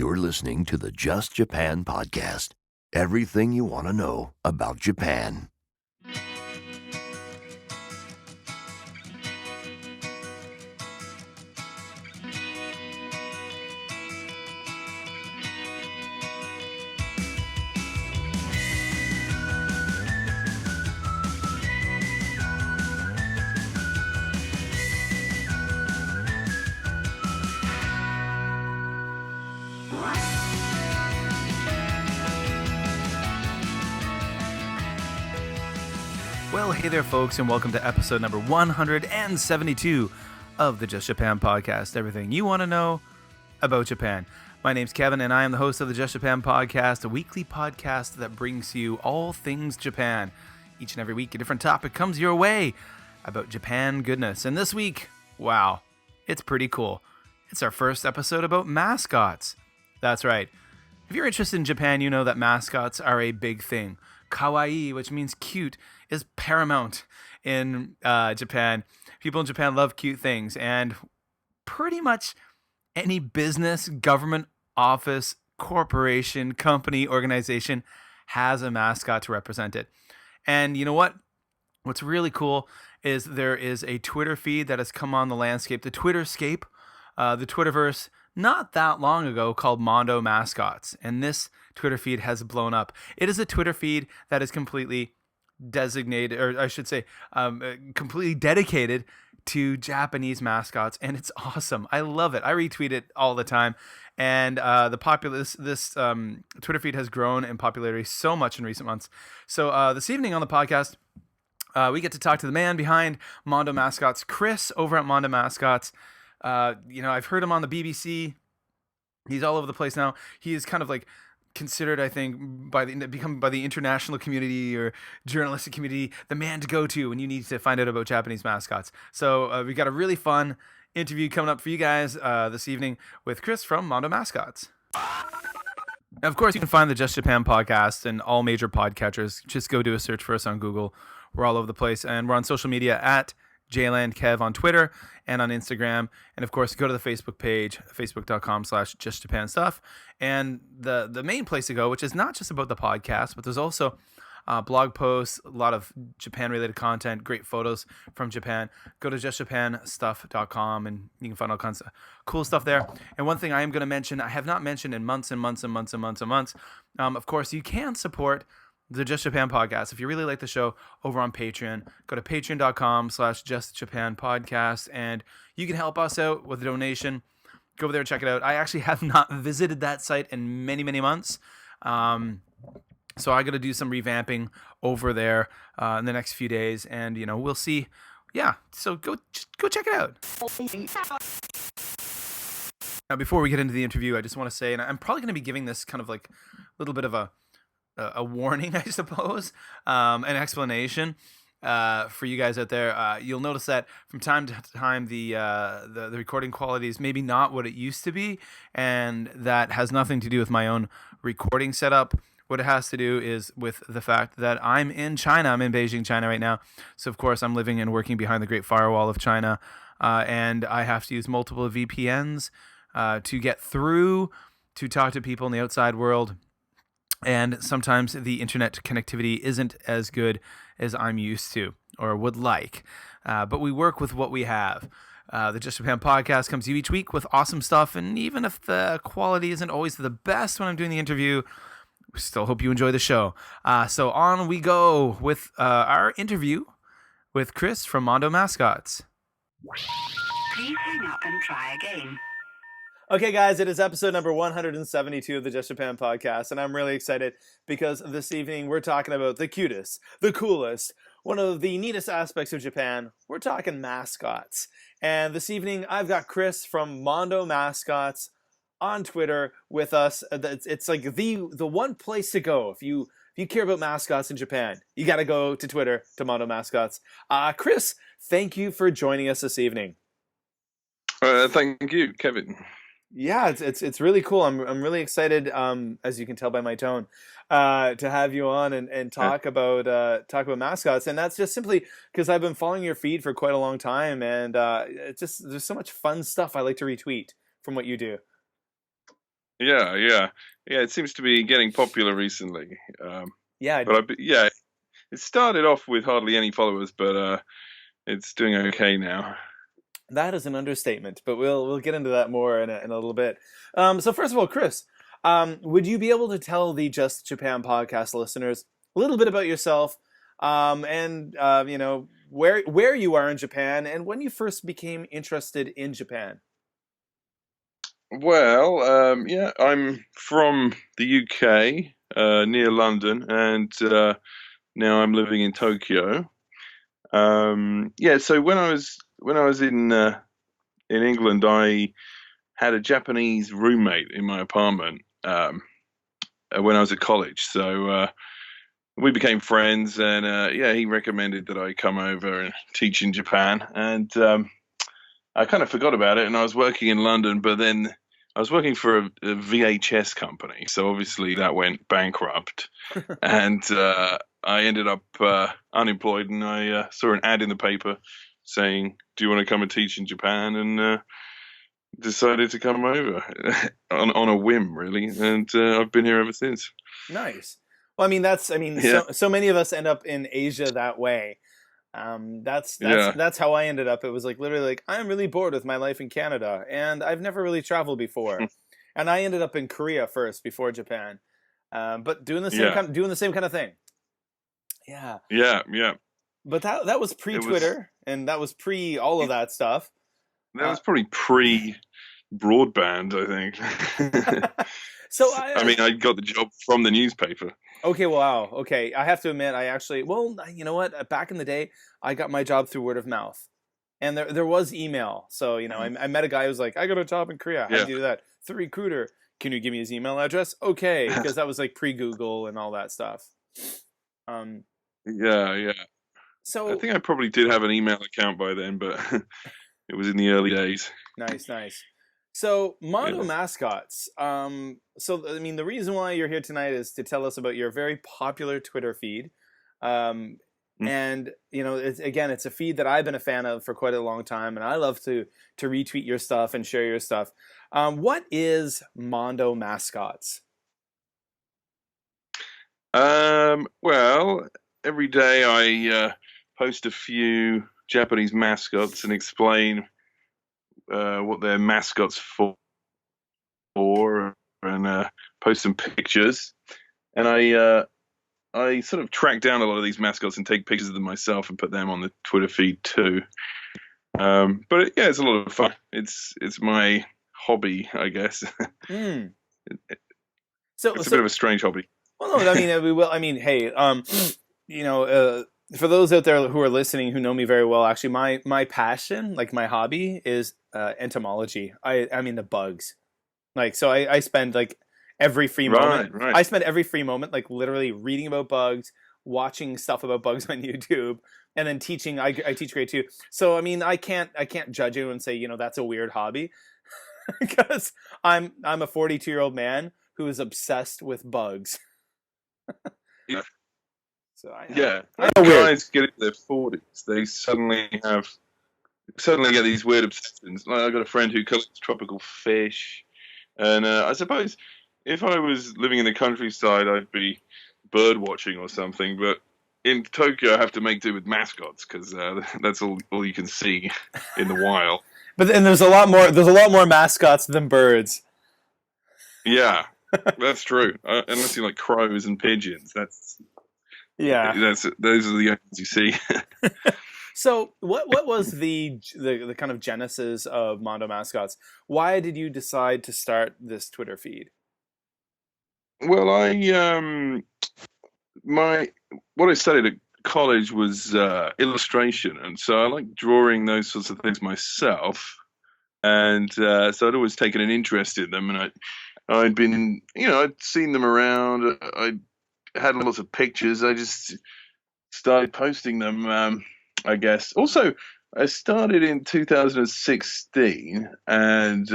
You're listening to the Just Japan podcast. Everything you want to know about Japan. Well, hey there, folks, and welcome to episode number 172 of the Just Japan podcast. Everything you want to know about Japan. My name's Kevin, and I am the host of the Just Japan podcast, a weekly podcast that brings you all things Japan. Each and every week, a different topic comes your way about Japan goodness. And this week, wow, it's pretty cool. It's our first episode about mascots. That's right. If you're interested in Japan, you know that mascots are a big thing. Kawaii, which means cute, is paramount in Japan. People in Japan love cute things, and pretty much any business, government, office, corporation, company, organization has a mascot to represent it. And you know what? What's really cool is there is a Twitter feed that has come on the landscape, the Twitterscape, the Twitterverse, not that long ago, called Mondo Mascots. And this Twitter feed has blown up. It is a Twitter feed that is completely designated, or I should say, completely dedicated to Japanese mascots, and it's awesome. I love it. I retweet it all the time, and this Twitter feed has grown in popularity so much in recent months. So this evening on the podcast, we get to talk to the man behind Mondo Mascots, Chris, over at Mondo Mascots. I've heard him on the BBC. He's all over the place now. He is kind of like considered, I think, by the international community or journalistic community, the man to go to when you need to find out about Japanese mascots. So we got a really fun interview coming up for you guys this evening with Chris from Mondo Mascots. Now, of course, you can find the Just Japan podcast and all major podcatchers. Just go do a search for us on Google. We're all over the place, and we're on social media at JlandKev on Twitter and on Instagram. And of course, go to the Facebook page, facebook.com/justjapanstuff. And the main place to go, which is not just about the podcast, but there's also blog posts, a lot of Japan-related content, great photos from Japan. Go to justjapanstuff.com and you can find all kinds of cool stuff there. And one thing I am going to mention, I have not mentioned in months and months and months and months and months, of course, you can support the Just Japan podcast. If you really like the show, over on Patreon, go to patreon.com/justjapanpodcast, and you can help us out with a donation. Go over there and check it out. I actually have not visited that site in many, many months. So I got to do some revamping over there in the next few days, and we'll see. Yeah, so go check it out. Now, before we get into the interview, I just want to say, and I'm probably going to be giving this kind of like a little bit of a warning, I suppose, an explanation for you guys out there. You'll notice that from time to time the recording quality is maybe not what it used to be, and that has nothing to do with my own recording setup. What it has to do is with the fact that I'm in China. I'm in Beijing, China right now. So, of course, I'm living and working behind the Great Firewall of China, and I have to use multiple VPNs to get through, to talk to people in the outside world. And sometimes the internet connectivity isn't as good as I'm used to or would like. But we work with what we have. The Just Japan podcast comes to you each week with awesome stuff. And even if the quality isn't always the best when I'm doing the interview, we still hope you enjoy the show. So on we go with our interview with Chris from Mondo Mascots. Please hang up and try again. Okay, guys, it is episode number 172 of the Just Japan podcast, and I'm really excited because this evening we're talking about the cutest, the coolest, one of the neatest aspects of Japan. We're talking mascots. And this evening I've got Chris from Mondo Mascots on Twitter with us. It's like the one place to go if you care about mascots in Japan. You got to go to Twitter, to Mondo Mascots. Chris, thank you for joining us this evening. Thank you, Kevin. Yeah, it's really cool. I'm really excited, as you can tell by my tone, to have you on and talk about mascots. And that's just simply because I've been following your feed for quite a long time, and it's just there's so much fun stuff I like to retweet from what you do. Yeah. It seems to be getting popular recently. Yeah, Yeah, it started off with hardly any followers, but it's doing okay now. that is an understatement, but we'll get into that more in a little bit. So first of all, Chris, would you be able to tell the Just Japan podcast listeners a little bit about yourself, and where you are in Japan and when you first became interested in Japan? Well, yeah, I'm from the UK, near London, and now I'm living in Tokyo. Yeah, so when I was in England, I had a Japanese roommate in my apartment when I was at college. So we became friends, and yeah, he recommended that I come over and teach in Japan, and I kind of forgot about it. And I was working in London, but then I was working for a VHS company, so obviously that went bankrupt, and I ended up unemployed, and I saw an ad in the paper saying, "Do you want to come and teach in Japan?" And decided to come over on a whim, really, and I've been here ever since. Nice. Well, Yeah, so many of us end up in Asia that way. yeah, That's how I ended up. It was like literally like I'm really bored with my life in Canada, and I've never really traveled before, and I ended up in Korea first before Japan, but yeah, doing the same kind of thing. Yeah, yeah. but that was It was pre-Twitter, and that was pre all of that stuff. that Uh, was probably pre broadband, I think. so I mean, I got the job from the newspaper. okay, wow, okay. I have to admit, I actually, well, you know what? Back in the day, I got my job through word of mouth, and there was email. So I met a guy who was like, I got a job in Korea. How do Yeah, you do that? Through recruiter. Can you give me his email address? Okay, because that was like pre Google and all that stuff. Um, yeah. I so think I probably did have an email account by then, but it was in the early days. nice. So Mondo Yeah. mascots. So I mean, the reason why you're here tonight is to tell us about your very popular Twitter feed. Um, Mm. and it's a feed that I've been a fan of for quite a long time, and I love to retweet your stuff and share your stuff. What is Mondo mascots? Well, every day I post a few Japanese mascots and explain what they're mascots for, and post some pictures. And I sort of track down a lot of these mascots and take pictures of them myself and put them on the Twitter feed too. Yeah, it's a lot of fun. It's my hobby, I guess. Hmm. So It's a bit so of a strange hobby. well, no, I mean we will. I mean, hey, you know, for those out there who are listening who know me very well, actually, my passion, like my hobby, is entomology. I mean the bugs. Like, so I spend like every free moment. Right. I spend every free moment like literally reading about bugs, watching stuff about bugs on YouTube, and then teaching. I teach grade 2, so I mean I can't judge you and say that's a weird hobby because I'm a 42-year-old man who is obsessed with bugs. Yeah. So Yeah. I As know weird. guys get into their 40s, they suddenly get these weird obsessions. Like I got a friend who collects tropical fish, and I suppose if I was living in the countryside, I'd be bird watching or something. But in Tokyo, I have to make do with mascots because that's all you can see in the wild. But then there's a lot more. There's a lot more mascots than birds. Yeah, that's true. Unless you like crows and pigeons, Yeah. those are the ones you see. So what was the kind of genesis of Mondo mascots? Why did you decide to start this Twitter feed? Well, my what I studied at college was illustration, and so I like drawing those sorts of things myself. And so I'd always taken an interest in them, and I'd been, I'd seen them around. I had lots of pictures. I just started posting them. I guess. Also, I started in 2016, and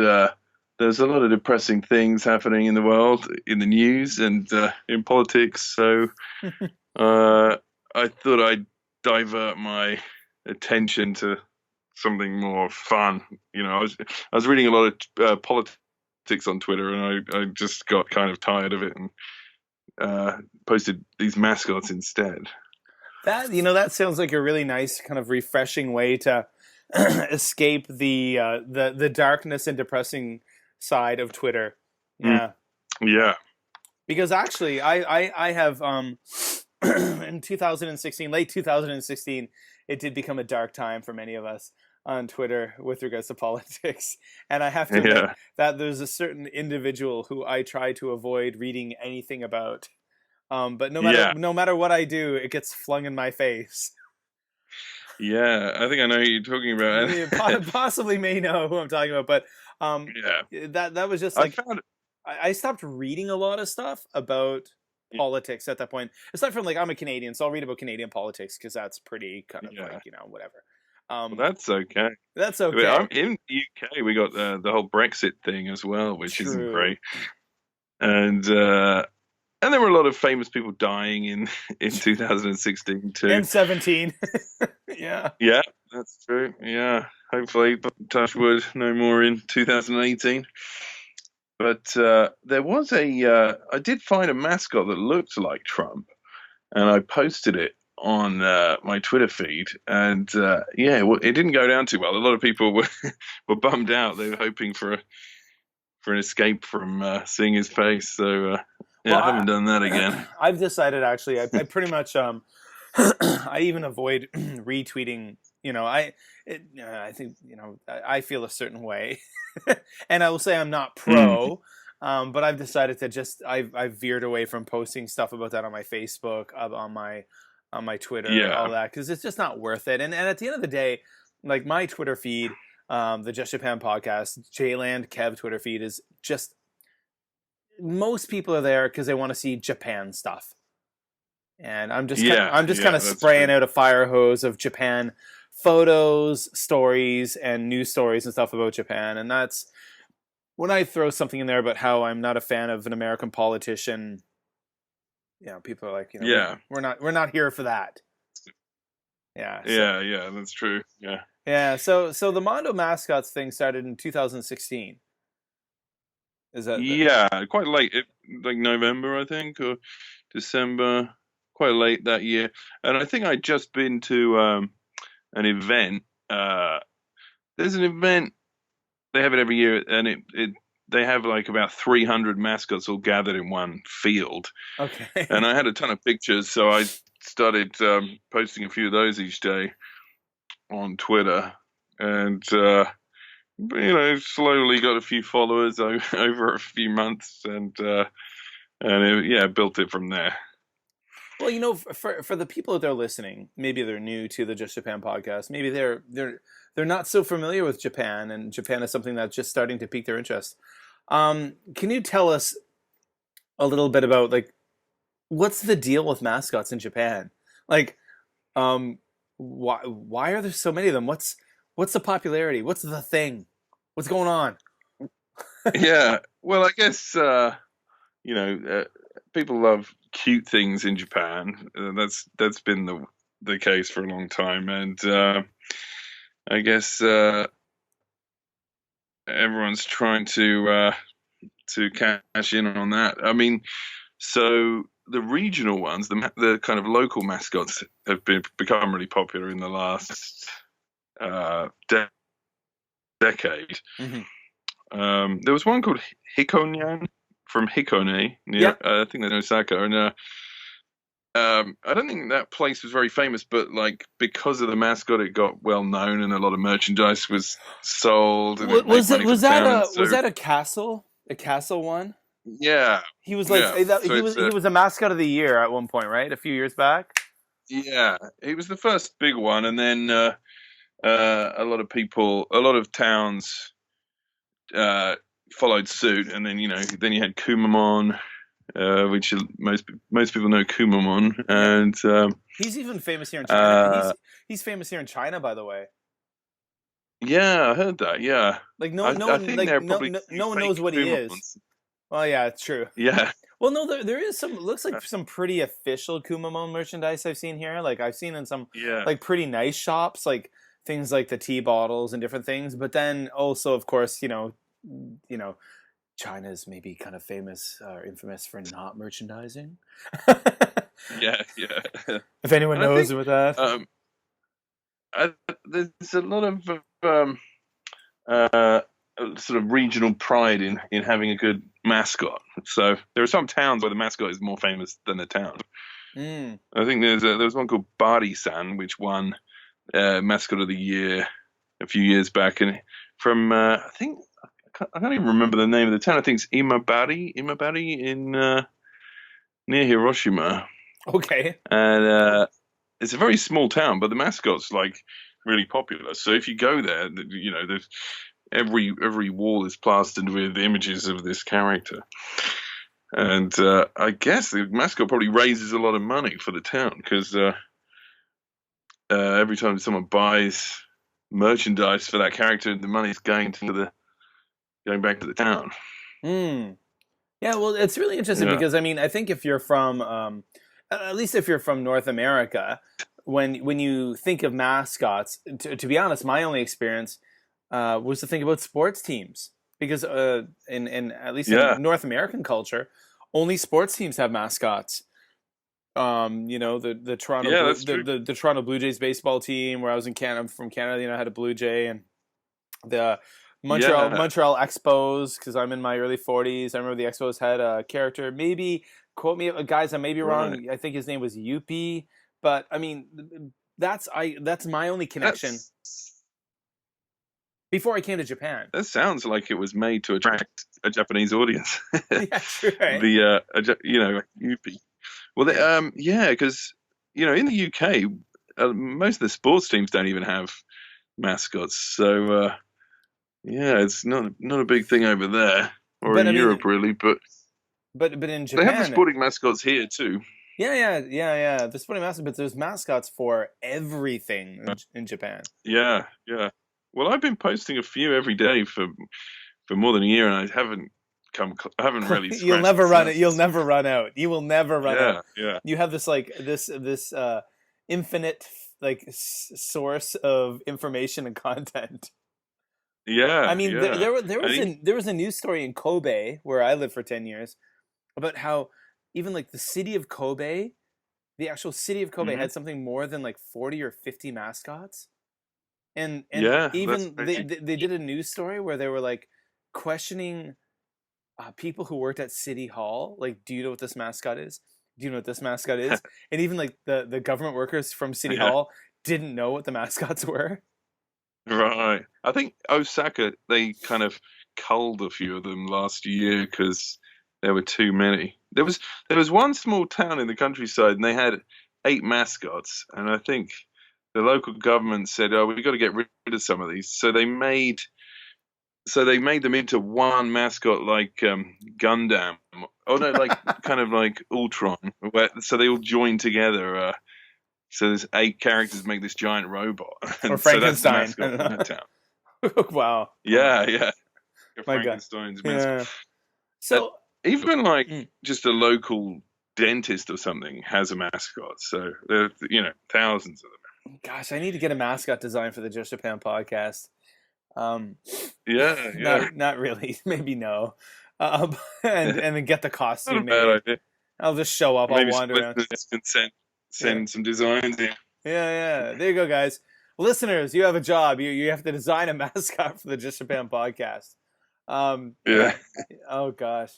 there's a lot of depressing things happening in the world, in the news, and in politics. So I thought I'd divert my attention to something more fun. I was reading a lot of politics politics on Twitter, and I just got kind of tired of it and posted these mascots instead. That sounds like a really nice kind of refreshing way to escape the darkness and depressing side of Twitter. Yeah. Yeah. Because actually I have in 2016, late 2016, it did become a dark time for many of us on Twitter with regards to politics. And I have to admit that there's a certain individual who I try to avoid reading anything about. But no matter what I do, it gets flung in my face. Yeah, I think I know who you're talking about. You possibly may know who I'm talking about, but that was just like I stopped reading a lot of stuff about politics at that point. Aside from like I'm a Canadian, so I'll read about Canadian politics because that's pretty kind of like whatever. Well, that's okay. That's okay. But in the UK, we got the whole Brexit thing as well, which isn't great. And there were a lot of famous people dying in 2016 too. And 17. Yeah. Yeah, that's true. Yeah. Hopefully, touch wood, no more in 2018. But there was I did find a mascot that looked like Trump, and I posted it on my Twitter feed, and it didn't go down too well. A lot of people were bummed out. They were hoping for an escape from seeing his face. So I haven't done that again. I've decided actually. I pretty much I even avoid retweeting. I think I feel a certain way, and I will say I'm not pro. But I've decided to I've veered away from posting stuff about that on my Facebook, on my Twitter, all that, because it's just not worth it. And at the end of the day, like my Twitter feed, the Just Japan podcast, Jland Kev Twitter feed is just most people are there because they want to see Japan stuff, and I'm just kind of spraying out a fire hose of Japan photos, stories, and news stories and stuff about Japan, and that's. When I throw something in there about how I'm not a fan of an American politician, people are like, we're not here for that. Yeah. Yeah, that's true. Yeah. Yeah. So the Mondo Mascots thing started in 2016. Is that? Quite late, like November, I think, or December, quite late that year. And I think I'd just been to an event. There's an event. They have it every year, and they have like about 300 mascots all gathered in one field. Okay. And I had a ton of pictures, so I started posting a few of those each day on Twitter, and slowly got a few followers over a few months, and built it from there. Well, for the people that are listening, maybe they're new to the Just Japan podcast. Maybe they're not so familiar with Japan, and Japan is something that's just starting to pique their interest. Can you tell us a little bit about like what's the deal with mascots in Japan? Like, why are there so many of them? What's the popularity? What's the thing? What's going on? Yeah, well, I guess people love cute things in Japan. That's been the case for a long time, and I guess everyone's trying to cash in on that. I mean, so the regional ones, the kind of local mascots, have become really popular in the last decade. Mm-hmm. There was one called Hikonyan from Hikone, I think that's Osaka, and I don't think that place was very famous, but like because of the mascot, it got well known, and a lot of merchandise was sold. And was that a castle? A castle one? Yeah, he was like he was a mascot of the year at one point, right? A few years back. Yeah, he was the first big one, and then a lot of towns followed suit, and then you had Kumamon. Which most people know Kumamon, and he's even famous here in China. He's famous here in China, by the way. Yeah, I heard that. Yeah, like no one knows what he is. Well, yeah, it's true. Yeah. Well, no, there is looks like some pretty official Kumamon merchandise I've seen here. Like I've seen in some like pretty nice shops, like things like the tea bottles and different things. But then also, of course, China's maybe kind of famous or infamous for not merchandising. Yeah, yeah. If anyone And I knows think about that. um, there's a lot of uh, sort of regional pride in having a good mascot. So there are some towns where the mascot is more famous than the town. Mm. I think there was one called Bari-san, which won mascot of the year a few years back, and from I can't even remember the name of the town. I think it's Imabari in near Hiroshima, Okay. and it's a very small town, but the mascot's like really popular. So if you go there, you know, there's every wall is plastered with images of this character, and I guess the mascot probably raises a lot of money for the town because every time someone buys merchandise for that character, the money's going back to the town. Hmm. Yeah, well, it's really interesting Yeah, because I mean, I think if you're from, at least if you're from North America, when you think of mascots, to be honest, my only experience was to think about sports teams because in at least yeah, in North American culture, only sports teams have mascots. You know, yeah. That's true. The Toronto Blue Jays baseball team, where I was in Canada, I'm from Canada, you know, I had a Blue Jay, and the Yeah, Montreal Expos, because I'm in my early 40s. I remember the Expos had a character. Maybe quote me, guys. I may be right. wrong. I think his name was Yuppie, but I mean, that's my only connection That's before I came to Japan. that sounds like it was made to attract a Japanese audience. Yeah, true, right? You know, like Yuppie. Well, Yeah. yeah, because you know, in the UK, most of the sports teams don't even have mascots. So yeah, it's not a big thing over there or But in I Europe mean, really. But but in they have the Japan, sporting mascots here too. yeah. The sporting mascots, but there's mascots for everything in Japan. Yeah, yeah. Well, I've been posting a few every day for more than a year, and I haven't really You'll scratched the never run it. You'll surface. never run out. You will never run out. Yeah, yeah, You have this like this infinite like source of information and content. I yeah, mean, yeah. I think. there was a news story in Kobe where I lived for 10 years about how even like the city of Kobe, the actual city of Kobe, Mhm. had something more than like 40 or 50 mascots, and Yeah, that's even crazy. they did a news story where they were like questioning people who worked at City Hall, like, do you know what this mascot is? Do you know what this mascot is? And even like the government workers from City Yeah, Hall didn't know what the mascots were. right. I think Osaka they kind of culled a few of them last year because there were too many. There was one small town in the countryside and they had 8 mascots, and I think the local government said, "Oh, we've got to get rid of some of these." So they made them into one mascot like Gundam. Oh no, like kind of like Ultron. So they all join together. So there's 8 characters make this giant robot, Or and so that's the Frankenstein. mascot in that town. Wow. Oh my Yeah, god. yeah. My god. Frankenstein's mascot. Yeah. And So even like mm, just a local dentist or something has a mascot. So there are, you know, thousands of gosh, I need to get a mascot design for the Just Japan podcast. Um, them. Yeah, yeah. not really. Maybe no. And then get the Not a costume bad made. idea. I'll just show up. I'll Maybe some wander around. listeners can Yeah. send some designs in. Yeah. There you go, guys. Listeners, you have a job. You have to design a mascot for the Just Japan podcast. Yeah. Yeah. Oh gosh.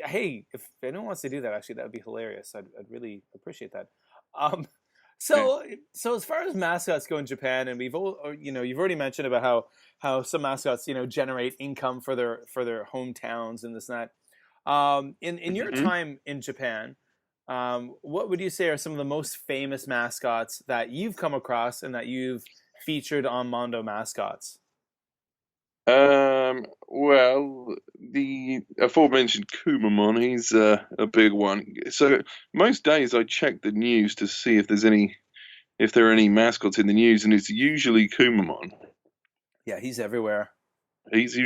Hey, if anyone wants to do that, actually, that would be hilarious. I'd really appreciate that. Um, Yeah. so as far as mascots go in Japan, and you've already mentioned about how some mascots generate income for their hometowns and this and that. In your Mhm. time in Japan, what would you say are some of the most famous mascots that you've come across and that you've featured on Mondo Mascots? Well, the aforementioned Kumamon, he's a big one. So most days I check the news to see if there are any mascots in the news, and it's usually Kumamon. Yeah, he's everywhere. He's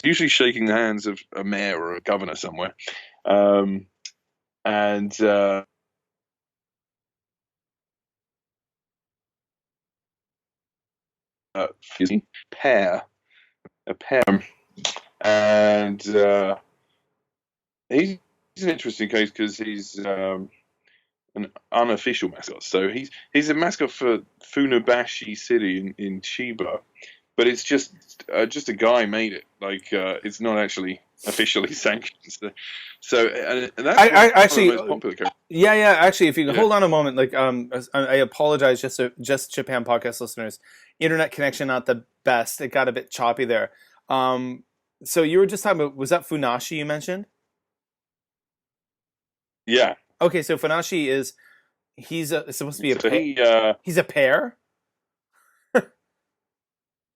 usually shaking the hands of a mayor or a governor somewhere. Um, and excuse me, pear, a pear. and he's an interesting case because he's an unofficial mascot. So he's a mascot for Funabashi City in Chiba, but it's just a guy made it. Like it's not actually officially sanctioned. And that's I one actually, of the most popular characters. yeah. Actually, if you Yeah. hold on a moment, like I apologize, just Japan podcast listeners. Internet connection not the best. It got a bit choppy there. So you were just talking about, was that Funashi you mentioned? Yeah. Okay, so Funashi he's supposed to be a So pair. He's a pair.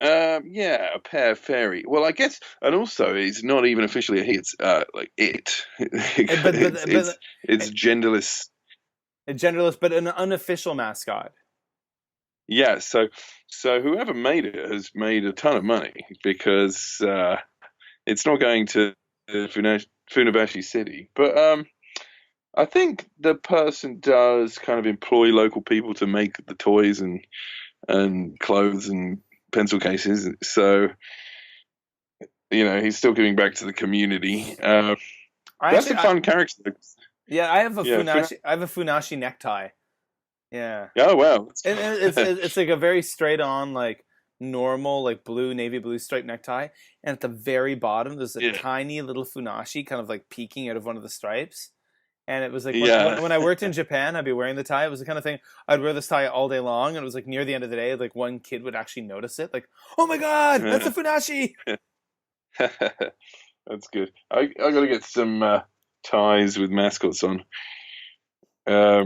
Yeah, a pair fairy. Well, I guess, and also it's not even officially a he. It's like it. It's genderless. A genderless, but an unofficial mascot. Yeah, so whoever made it has made a ton of money because it's not going to Funabashi City. But I think the person does kind of employ local people to make the toys and clothes and pencil cases. So, he's still giving back to the community. That's a fun character. Yeah, I have a Funashi. I have a Funashi necktie. Yeah. Oh wow! And it's like a very straight on, like normal, like navy blue striped necktie, and at the very bottom there's a tiny little Funashi kind of like peeking out of one of the stripes. And it was like when I worked in Japan, I'd be wearing the tie. It was the kind of thing I'd wear this tie all day long, and it was like near the end of the day, like one kid would actually notice it, like, "Oh my god, that's a Funashi!" That's good. I got to get some ties with mascots on. I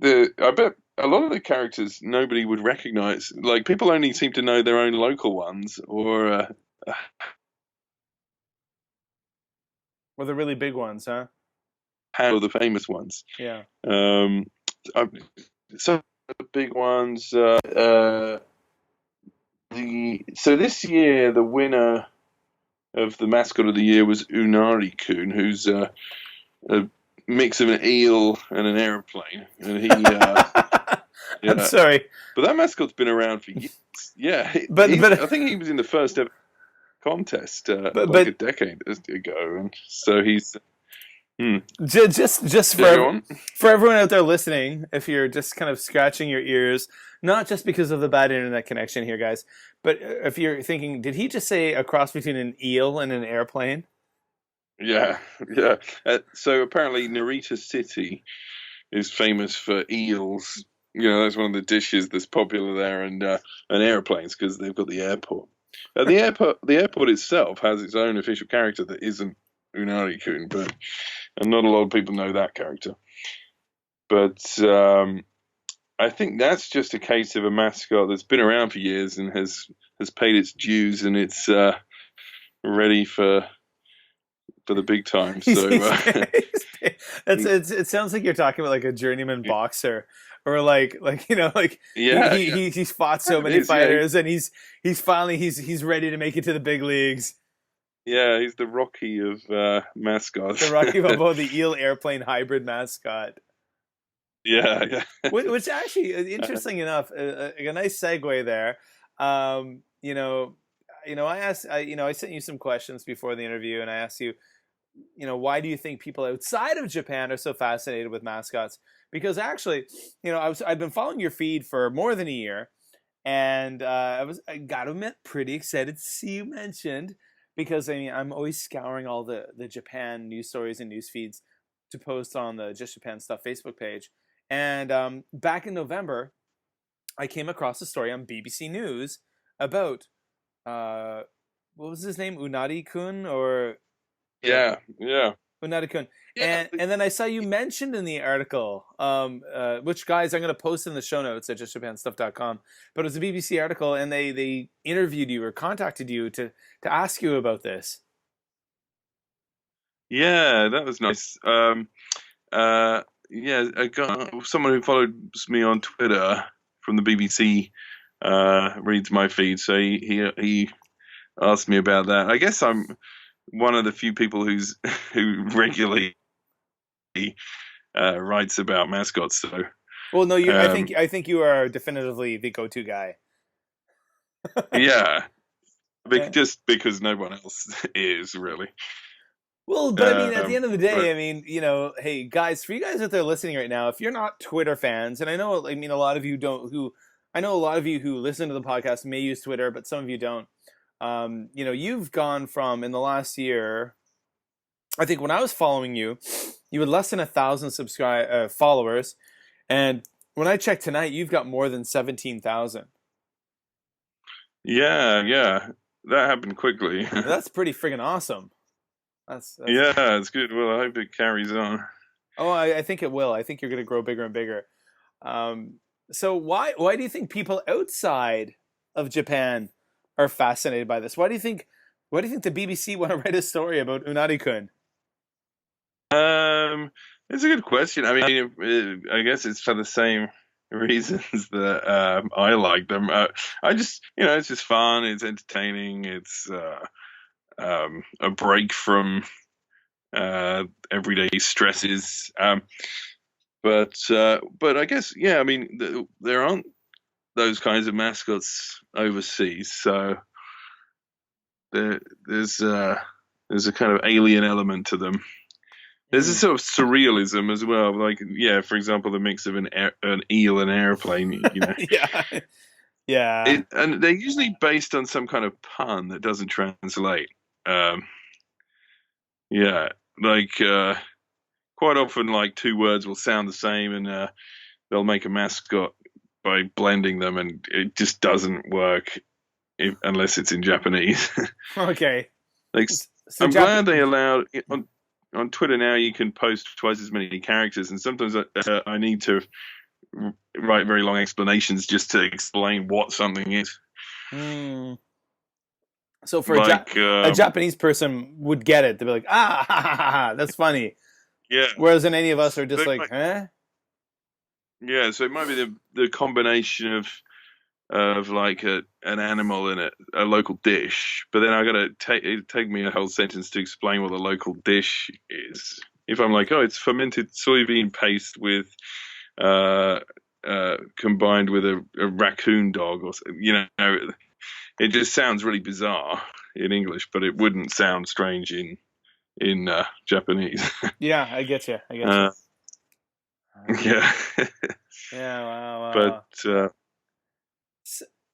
bet a lot of the characters nobody would recognize. Like people only seem to know their own local ones, or the really big ones, huh? How the famous ones. Yeah. Some of the big ones. So this year the winner of the mascot of the year was Unari-kun, who's a mix of an eel and an aeroplane, and he. I'm sorry, but that mascot's been around for years. Yeah, but I think he was in the first ever contest a decade ago, and so he's. Just for everyone out there listening, if you're just kind of scratching your ears, not just because of the bad internet connection here, guys, but if you're thinking, did he just say a cross between an eel and an airplane? Yeah. So apparently Narita City is famous for eels. That's one of the dishes that's popular there, and airplanes because they've got the airport. The airport itself has its own official character that isn't Unari-kun, and not a lot of people know that character. But I think that's just a case of a mascot that's been around for years and has paid its dues, and it's ready for the big time. So it sounds like you're talking about like a journeyman boxer, or like he's fought so many fighters, and he's finally he's ready to make it to the big leagues. Yeah, he's the Rocky of mascots. The Rocky Balboa, the eel airplane hybrid mascot. Yeah. Which actually, interesting enough, a nice segue there. I sent you some questions before the interview, and I asked you, why do you think people outside of Japan are so fascinated with mascots? Because actually, I've been following your feed for more than a year, and I gotta admit, pretty excited to see you mentioned. Because I'm always scouring all the Japan news stories and news feeds to post on the Just Japan Stuff Facebook page. And back in November, I came across a story on BBC News about what was his name, Unari-kun, or yeah. Unari-kun. And then I saw you mentioned in the article, which, guys, I'm going to post in the show notes at justjapanstuff.com. But it was a BBC article, and they interviewed you or contacted you to ask you about this. Yeah, that was nice. Someone who follows me on Twitter from the BBC reads my feed, so he asked me about that. I guess I'm one of the few people who regularly writes about mascots. So, well, no, I think you are definitively the go-to guy. Yeah, Yeah. just because no one else is really. Well, but I mean, at the end of the day, But I mean, hey guys, for you guys out there listening right now, if you're not Twitter fans, and I mean, a lot of you don't, I know a lot of you who listen to the podcast may use Twitter, but some of you don't. You've gone from in the last year. I think when I was following you, you had less than 1,000 followers, and when I checked tonight, you've got more than 17,000. yeah, that happened quickly. That's pretty friggin' awesome. That's Yeah, it's good. Well, I hope it carries on. Oh, I think it will. I think you're going to grow bigger and bigger. Um, so why do you think people outside of Japan are fascinated by this? Why do you think the BBC want to write a story about Unari-kun? It's a good question. I mean, I guess it's for the same reasons that I like them. I just, it's just fun. It's entertaining. It's a break from everyday stresses. But I guess, yeah. I mean, there aren't those kinds of mascots overseas, so there, there's there's a kind of alien element to them. There's a sort of surrealism as well, like yeah, for example, the mix of an eel and airplane, Yeah, yeah. and they're usually based on some kind of pun that doesn't translate. Um, yeah, like quite often, like two words will sound the same, and they'll make a mascot by blending them, and it just doesn't work unless it's in Japanese. Okay. Like, So I'm glad they allowed on Twitter now. You can post twice as many characters, and sometimes I need to write very long explanations just to explain what something is. Hmm. So for Like, a Japanese person would get it. They'd be like, ah, ha, ha, ha, ha, that's funny. yeah, Whereas in any of us are just They like, might- huh? yeah. So it might be the combination of like an animal in a local dish, but then I got to take me a whole sentence to explain what the local dish is. If I'm like, oh, it's fermented soybean paste with combined with a raccoon dog, or it just sounds really bizarre in English, but it wouldn't sound strange in Japanese. Yeah, I get you. I get you. Uh, yeah, Yeah, wow, wow. but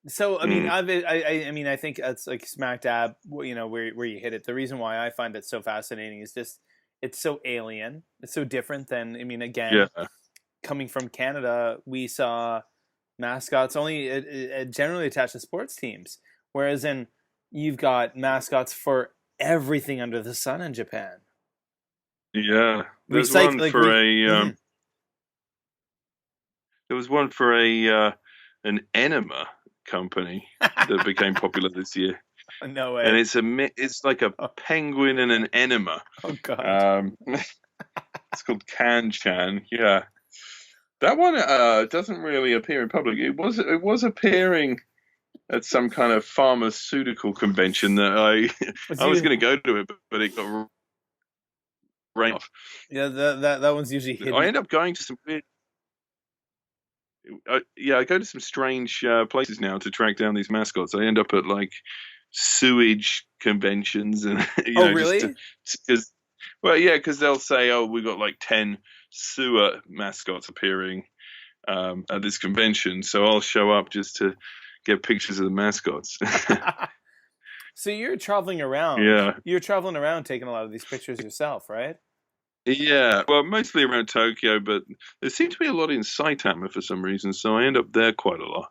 So I mean, mm, I mean, I think it's like smack dab, where you hit it. The reason why I find it so fascinating is just it's so alien. It's so different than I mean, again, yeah, coming from Canada, we saw mascots only generally attached to sports teams, whereas you've got mascots for everything under the sun in Japan. yeah. There's Recycle one like for Mhm. there was one for an enema company that became popular this year, No and way. it's like a Oh, penguin and an enema. oh God. It's called Can-Chan. Yeah, that one doesn't really appear in public. It was appearing at some kind of pharmaceutical convention that It's I was usually, going to go to it, but it got rained off. yeah, that one's usually I hidden. end up going to some weird. I go to some strange places now to track down these mascots. I end up at like sewage conventions, and Oh, just really? because, well, yeah, because they'll say, "Oh, we got like 10 sewer mascots appearing at this convention," so I'll show up just to get pictures of the mascots. So you're traveling around. Yeah, You're traveling around taking a lot of these pictures yourself, right? yeah. Well, mostly around Tokyo, but there seems to be a lot in Saitama for some reason, so I end up there quite a lot.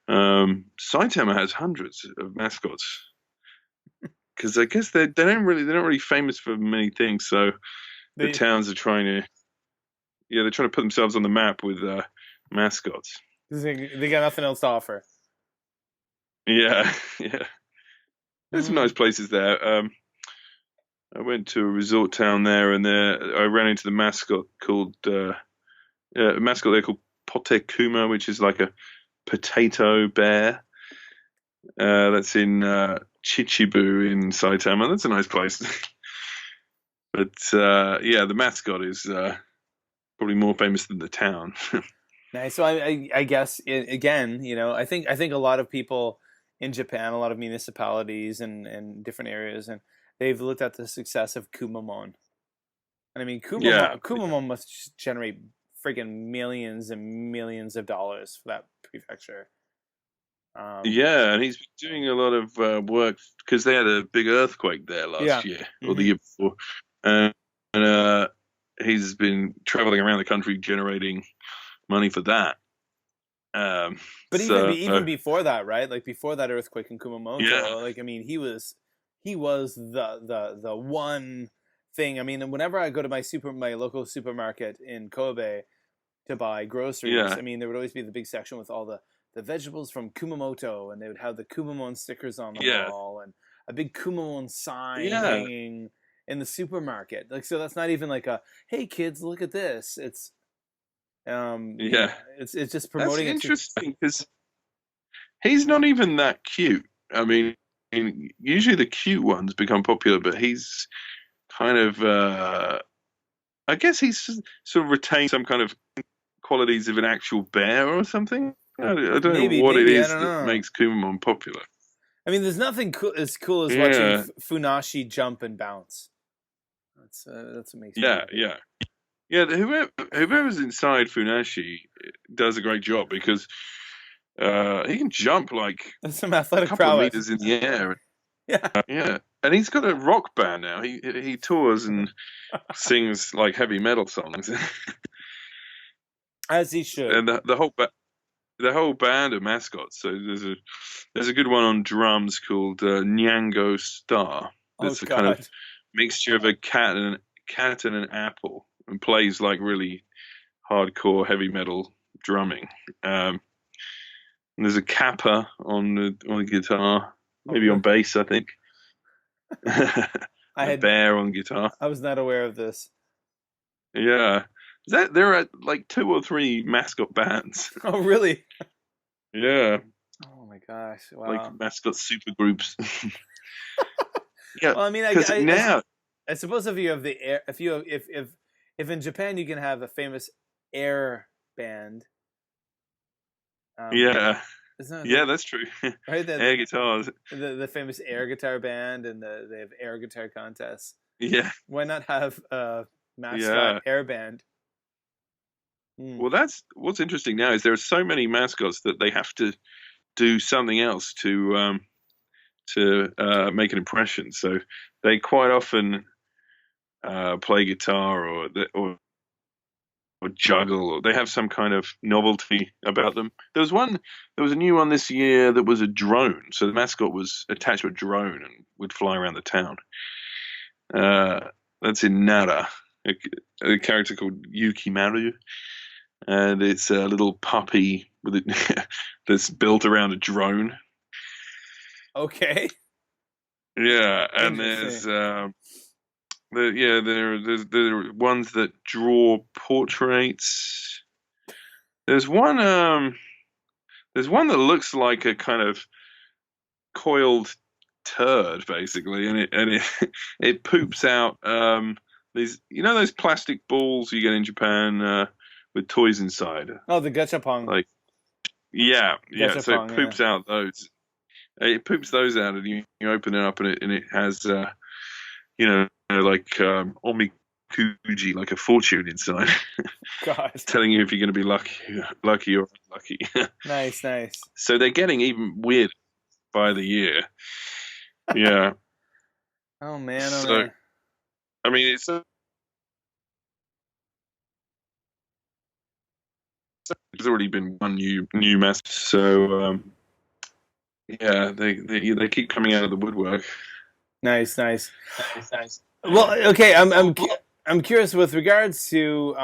Saitama has hundreds of mascots because I guess they're not really famous for many things. So the They towns are they're trying to put themselves on the map with mascots. they got nothing else to offer. Yeah, yeah. There's some Mm. nice places there. I went to a resort town there, and there I ran into the mascot called a mascot there called Pote Kuma, which is like a potato bear. That's in Chichibu in Saitama. That's a nice place. But yeah, the mascot is probably more famous than the town. Nice. So I guess again, I think a lot of people in Japan, a lot of municipalities and different areas, and they've looked at the success of Kumamon. And I mean, Yeah, Kumamon must just generate freaking millions and millions of dollars for that prefecture. yeah, and he's been doing a lot of work because they had a big earthquake there Yeah. last year or the year before, and he's been traveling around the country generating money for that. But So even before that, right? Like before that earthquake in Kumamoto, yeah, like I mean, he was the one thing. I mean, whenever I go to my local supermarket in Kobe to buy groceries, yeah, I mean, there would always be the big section with all the vegetables from Kumamoto, and they would have the Kumamon stickers on the yeah, wall and a big Kumamon sign yeah, hanging in the supermarket. Like, so that's not even like a, hey kids, look at this. It's yeah. it's just That's promoting it to. interesting because he's not even that cute. I mean, usually the cute ones become popular, but he's kind of, I guess he's sort of retained some kind of qualities of an actual bear or something. I don't know what it Maybe I is don't that know. makes Kumamon popular. I mean, there's nothing as cool as watching Yeah, Funashi jump and bounce. That's what makes me yeah, happy. yeah. Yeah, whoever's inside Funashi does a great job because he can jump like That's some a athletic couple of prowess. meters in the air. Yeah. Yeah, and he's got a rock band now. He tours and sings like heavy metal songs, As he should. and the whole band of mascots. So there's a good one on drums called Nyango Star. Oh That's a kind of God. mixture of a cat and an apple, and plays like really hardcore heavy metal drumming. And there's a kappa on the guitar, Oh, maybe really? on bass, I think. I A had bear on guitar. I was not aware of this. Yeah. There are like two or three mascot bands. Oh really? Yeah. Oh my gosh! Like Wow. mascot super groups. Yeah. Well, I mean, Because now, I suppose if you have the air, if you have, if in Japan you can have a famous air band, um, yeah. isn't Yeah, it that's true. right? Air guitars. The famous air guitar band and they have air guitar contests. Yeah. Why not have a mascot Yeah. air band? Hmm. Well, that's what's interesting now is there are so many mascots that they have to do something else to make an impression. So they quite often play guitar or juggle, or they have some kind of novelty about them. There was a new one this year that was a drone. So the mascot was attached to a drone and would fly around the town. Uh, that's in Nara, a character called Yukimaru, and it's a little puppy that's built around a drone. Okay. Yeah, and there's Interesting. there are ones that draw portraits. There's one that looks like a kind of coiled turd, basically, and it it poops out these, those plastic balls you get in Japan with toys inside. Oh, the gachapon. Like, yeah, yeah. So it Gachapon. Yeah. poops out those. It poops those out, and you open it up, and it has like omikuji, like a fortune inside, God. telling you if you're going to be lucky or unlucky. Nice. Nice. So they're getting even weird by the year. Yeah. Oh man. Oh So man. I mean, there's already been one new mess. So yeah, they keep coming out of the woodwork. Nice. Nice. Well, okay. I'm curious with regards to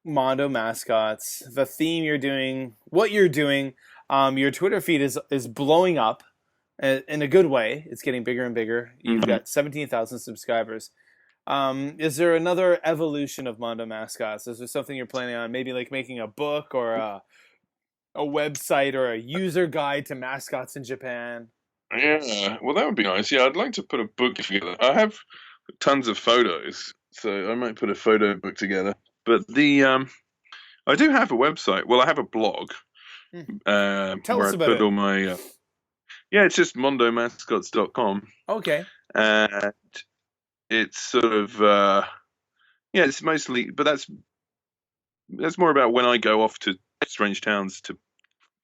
Mondo mascots, the theme you're doing, what you're doing. Your Twitter feed is blowing up in a good way. It's getting bigger and bigger. You've got 17,000 subscribers. Is there another evolution of Mondo mascots? Is there something you're planning on? Maybe like making a book or a website or a user guide to mascots in Japan? Yeah, well, that would be nice. Yeah, I'd like to put a book together. I have tons of photos, so I might put a photo book together. But I do have a website. Well, I have a blog Tell where us I about put it. all my Yeah, it's just mondomascots.com. Okay. And it's sort of yeah, it's mostly, but that's more about when I go off to strange towns to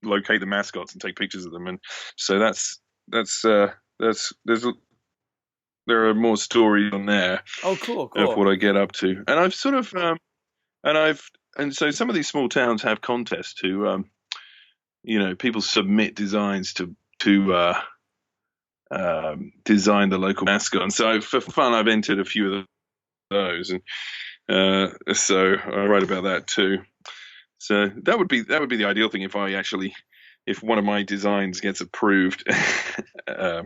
locate the mascots and take pictures of them, and so that's there's there are more stories on there Oh, cool, of cool. what I get up to, and I've sort of and I've and so some of these small towns have contests to people submit designs to design the local mascot, and so for fun I've entered a few of those, and so I write about that too. So that would be the ideal thing if one of my designs gets approved uh,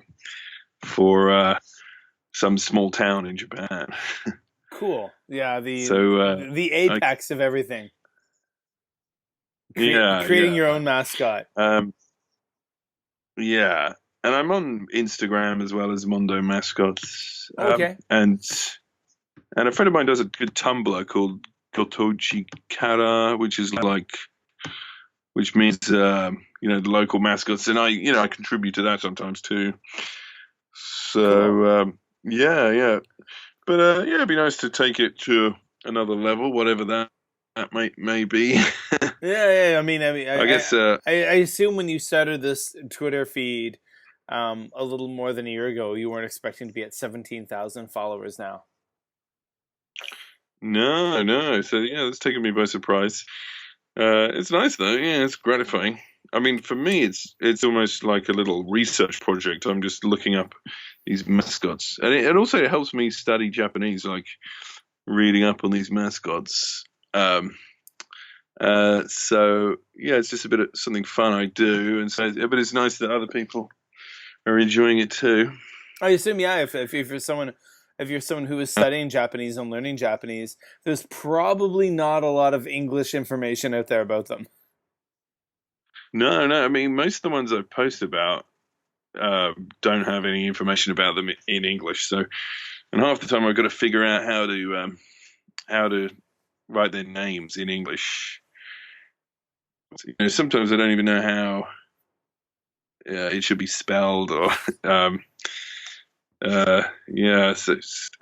for some small town in Japan. Cool. Yeah, So the apex of everything. yeah, Creating your own mascot. Yeah, and I'm on Instagram as well as Mondo Mascots, Okay. and a friend of mine does a good Tumblr called Gotochi Kara, which means the local mascots, and I contribute to that sometimes too. So Cool. yeah, but yeah, it'd be nice to take it to another level, whatever that may be. Yeah. I mean, I guess I assume when you started this Twitter feed, a little more than a year ago, you weren't expecting to be at 17,000 followers now. no. So yeah, that's taken me by surprise. It's nice though. Yeah, it's gratifying. I mean, for me, it's almost like a little research project. I'm just looking up these mascots, and it also helps me study Japanese, like reading up on these mascots. So yeah, it's just a bit of something fun I do, and so but it's nice that other people are enjoying it too. I assume, yeah, if you're someone who is studying Japanese and learning Japanese, there's probably not a lot of English information out there about them. No. I mean, most of the ones I post about don't have any information about them in English. So, and half the time I've got to figure out how to write their names in English. Sometimes I don't even know how it should be spelled, or yeah. So,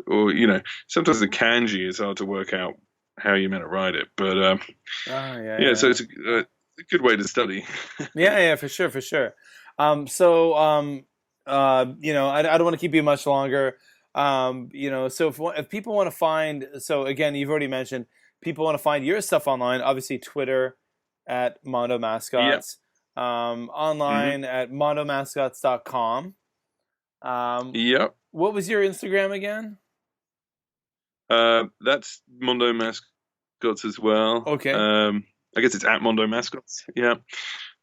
or sometimes the kanji is hard to work out how you're meant to write it. But yeah. So it's a good way to study. Yeah, for sure, for sure. I don't want to keep you much longer. So if people want to find, so again, you've already mentioned people want to find your stuff online. Obviously, Twitter at Mondo Mascots, online at mondomascots.com. Yep. What was your Instagram again? That's Mondo Mascots as well. Okay. I guess it's at Mondo Mascots. Yeah.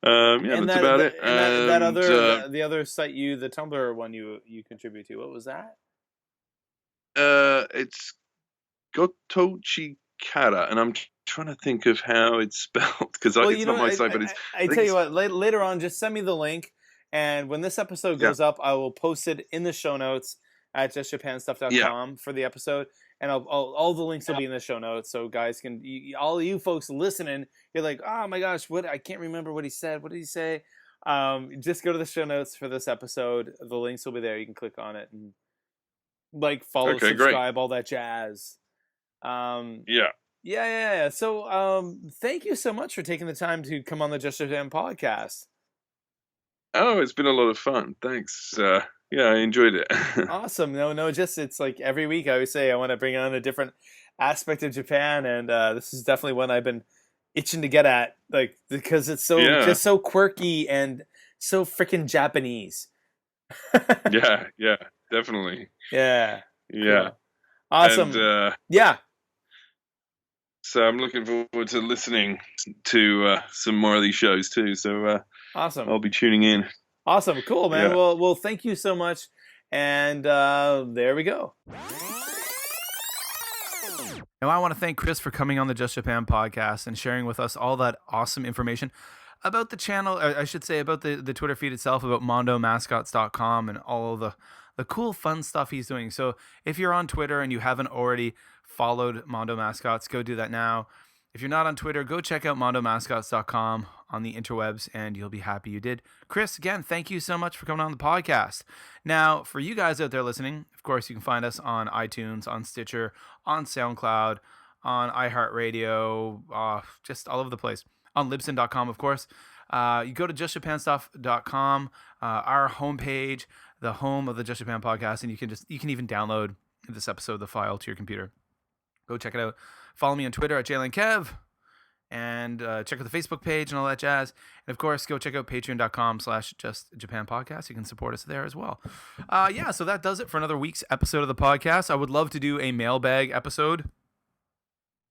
Yeah, And that's about it. that other the other site the Tumblr one you contribute to. What was that? It's Gotochi Kara, and I'm trying to think of how it's spelled because it's not my site, but it's. I tell you what, later on, just send me the link, and when this episode goes up, I will post it in the show notes at justjapanstuff.com for the episode, and all the links will be in the show notes, so guys can all you folks listening, you're like, oh my gosh, what, I can't remember what he said. What did he say? Just go to the show notes for this episode. The links will be there. You can click on it and follow, subscribe, all that jazz. Yeah. So, thank you so much for taking the time to come on the Just Japan podcast. Oh, it's been a lot of fun. Thanks. Yeah, I enjoyed it. Awesome. No, just it's like every week I always say I want to bring on a different aspect of Japan, and this is definitely one I've been itching to get at, because it's just so quirky and so freaking Japanese. Yeah, definitely. Yeah. Cool. Awesome. And, yeah. So I'm looking forward to listening to some more of these shows too. So awesome. I'll be tuning in. Awesome. Cool, man. Yeah. Well, thank you so much. And there we go. Now, I want to thank Chris for coming on the Just Japan podcast and sharing with us all that awesome information about the channel, or I should say about the Twitter feed itself, about mondomascots.com and all of the cool, fun stuff he's doing. So if you're on Twitter and you haven't already followed Mondo Mascots, go do that now. If you're not on Twitter, go check out mondomascots.com on the interwebs, and you'll be happy you did. Chris, again, thank you so much for coming on the podcast. Now, for you guys out there listening, of course, you can find us on iTunes, on Stitcher, on SoundCloud, on iHeartRadio, just all over the place. On Libsyn.com, of course. You go to justjapanstuff.com, our homepage, the home of the Just Japan podcast, and you can even download this episode, the file, to your computer. Go check it out. Follow me on Twitter at JLandKev, and check out the Facebook page and all that jazz. And of course, go check out patreon.com/JustJapanPodcast. You can support us there as well. So that does it for another week's episode of the podcast. I would love to do a mailbag episode.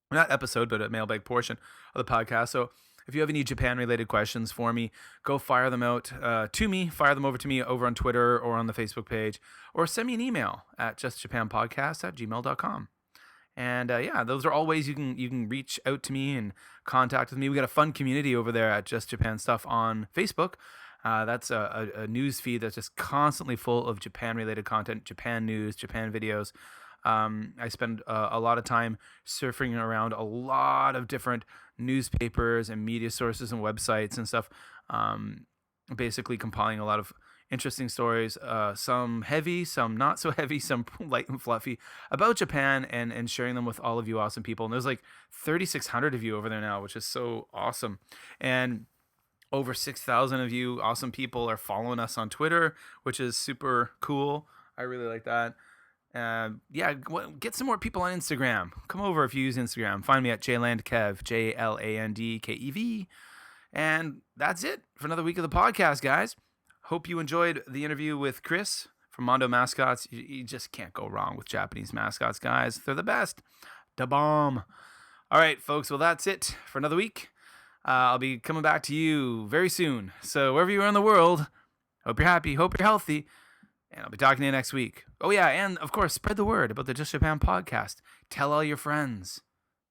Not episode, but a mailbag portion of the podcast. So if you have any Japan-related questions for me, go fire them out to me. Fire them over to me over on Twitter or on the Facebook page. Or send me an email at justjapanpodcast@gmail.com. And those are all ways you can reach out to me and contact with me. We got a fun community over there at Just Japan Stuff on Facebook. That's a news feed that's just constantly full of Japan-related content, Japan news, Japan videos. I spend a lot of time surfing around a lot of different newspapers and media sources and websites and stuff, basically compiling a lot of interesting stories, some heavy, some not so heavy, some light and fluffy, about Japan, and sharing them with all of you awesome people. And there's like 3,600 of you over there now, which is so awesome. And over 6,000 of you awesome people are following us on Twitter, which is super cool. I really like that. Get some more people on Instagram. Come over if you use Instagram. Find me at JLandKev, JLandKev. And that's it for another week of the podcast, guys. Hope you enjoyed the interview with Chris from Mondo Mascots. You just can't go wrong with Japanese mascots, guys. They're the best. Da bomb. All right, folks. Well, that's it for another week. I'll be coming back to you very soon. So wherever you are in the world, hope you're happy, hope you're healthy, and I'll be talking to you next week. Oh, yeah, and of course, spread the word about the Just Japan podcast. Tell all your friends.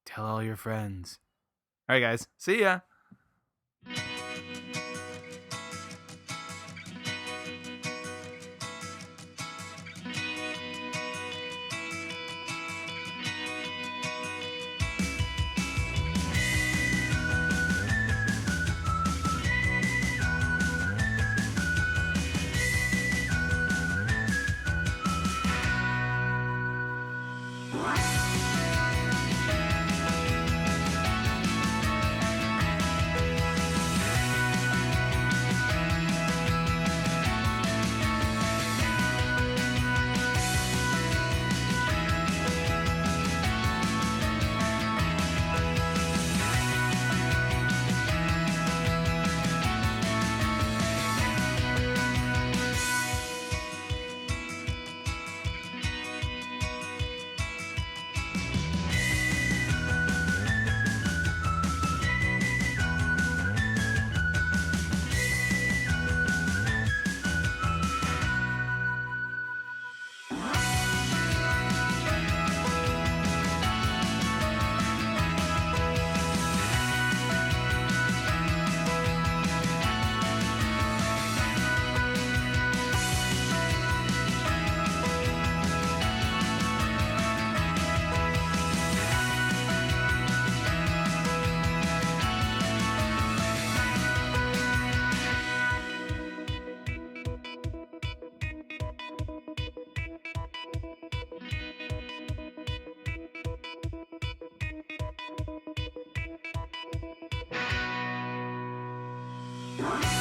Tell all your friends. All right, guys. See ya. What?